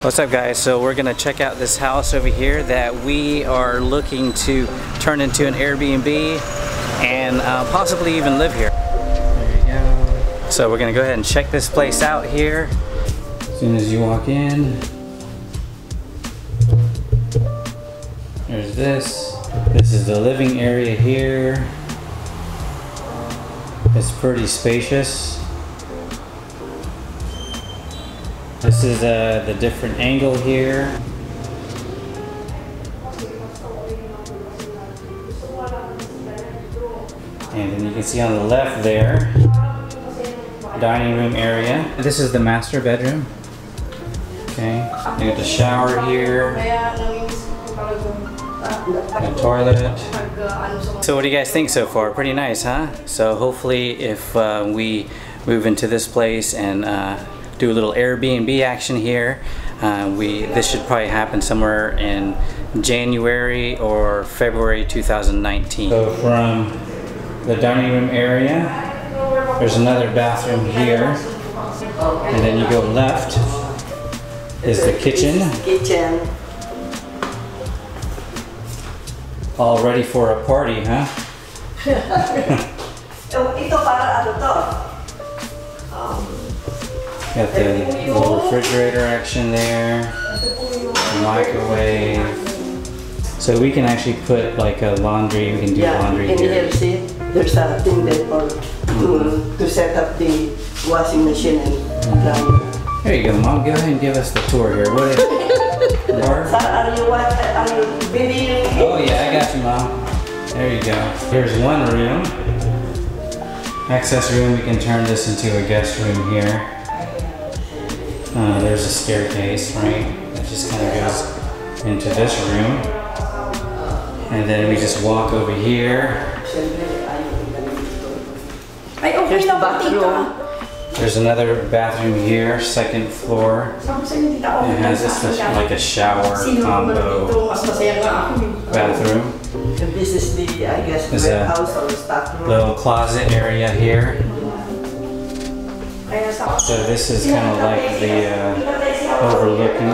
What's up, guys? So we're gonna check out this house over here that we are looking to turn into an Airbnb and possibly even live here. There you go. So we're gonna go ahead and check this place out here. As soon as you walk in, there's this. This is the living area here. It's pretty spacious. This is the different angle here. And then you can see on the left there, dining room area. This is the master bedroom. Okay, you got the shower here, the toilet. So what do you guys think so far? Pretty nice, huh? So hopefully if we move into this place and do a little Airbnb action here, this should probably happen somewhere in January or February 2019. So from the dining room area, there's another bathroom here, and then you go left is the kitchen. All ready for a party, huh? Got the little refrigerator action there, microwave. So we can actually put like a laundry, we can do laundry here. Here, see, there's a thing there to set up the washing machine and dryer. There you go, Mom. Go ahead and give us the tour here. What is Are you video? Oh yeah, I got you, Mom. There you go. Here's one room. Access room, we can turn this into a guest room here. There's a staircase, right? That just kind of goes into this room. And then we just walk over here. There's the bathroom. There's another bathroom here, second floor. It has this like a shower combo bathroom. This is the, I guess, There's warehouse or stock room. Little closet area here. So this is kind of like the overlooking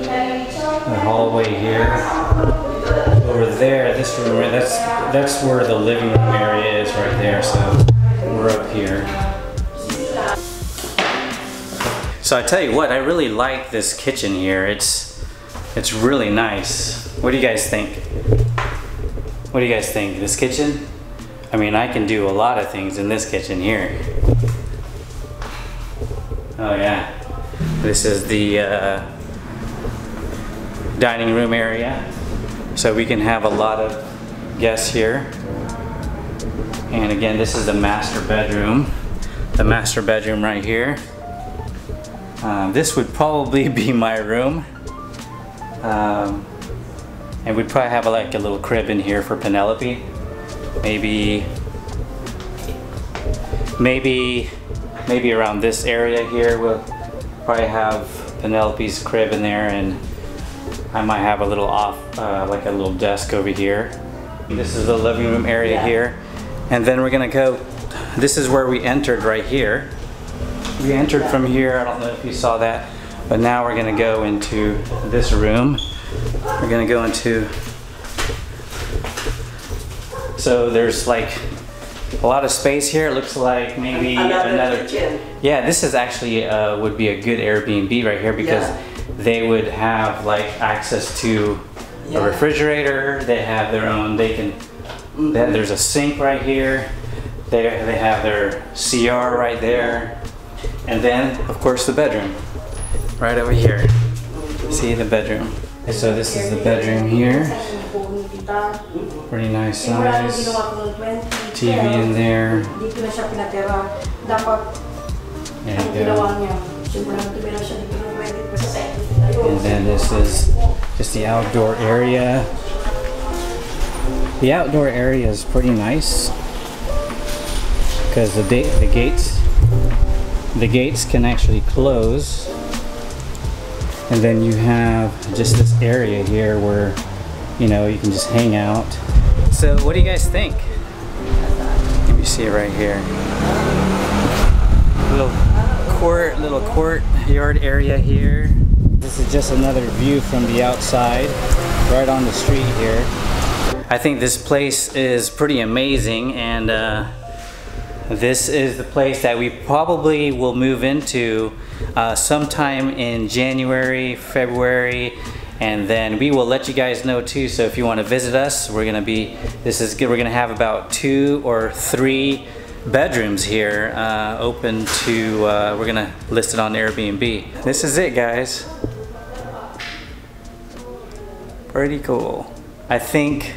the hallway here. Over there, this room, that's where the living room area is right there. So we're up here. So I tell you what, I really like this kitchen here. It's really nice. What do you guys think? What do you guys think? This kitchen? I mean, I can do a lot of things in this kitchen here. Oh yeah. This is the dining room area. So we can have a lot of guests here. And again, this is the master bedroom. The master bedroom right here. This would probably be my room. And we'd probably have like a little crib in here for Penelope. Maybe around this area here we'll probably have Penelope's crib in there, and I might have a little like a little desk over here. This is the living room area here. And then we're gonna go, this is where we entered right here. We entered from here, I don't know if you saw that, but now we're gonna go into this room. We're gonna go into, so there's like a lot of space here. It looks like maybe another kitchen. Yeah, this is actually would be a good Airbnb right here, because they would have like access to a refrigerator. They have their own, there's a sink right here. They have their CR right there. And then, of course, the bedroom right over here. See the bedroom. So this is the bedroom here. Pretty nice size. TV in there. There you go. And then this is just the outdoor area. The outdoor area is pretty nice because the gates can actually close, and then you have just this area here where you can just hang out. So what do you guys think? Let me see it right here. Little courtyard area here. This is just another view from the outside, right on the street here. I think this place is pretty amazing, and this is the place that we probably will move into sometime in January, February, and then we will let you guys know too. So if you want to visit us, we're gonna have about 2 or 3 bedrooms here open to, we're gonna list it on Airbnb. This is it, guys. Pretty cool. I think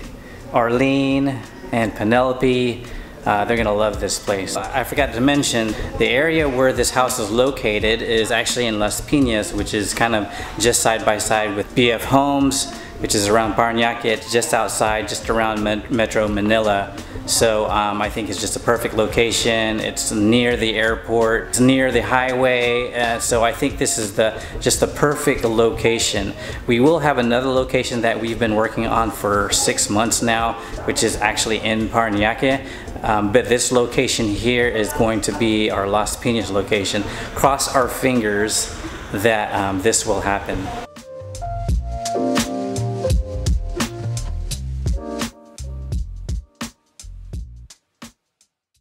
Arlene and Penelope, they're gonna love this place. I forgot to mention, the area where this house is located is actually in Las Piñas, which is kind of just side by side with BF Homes, which is around Paranaque. It's just outside, just around Metro Manila. So I think it's just a perfect location. It's near the airport, it's near the highway. So I think this is just the perfect location. We will have another location that we've been working on for 6 months now, which is actually in Paranaque. But this location here is going to be our Las Piñas location. Cross our fingers that this will happen.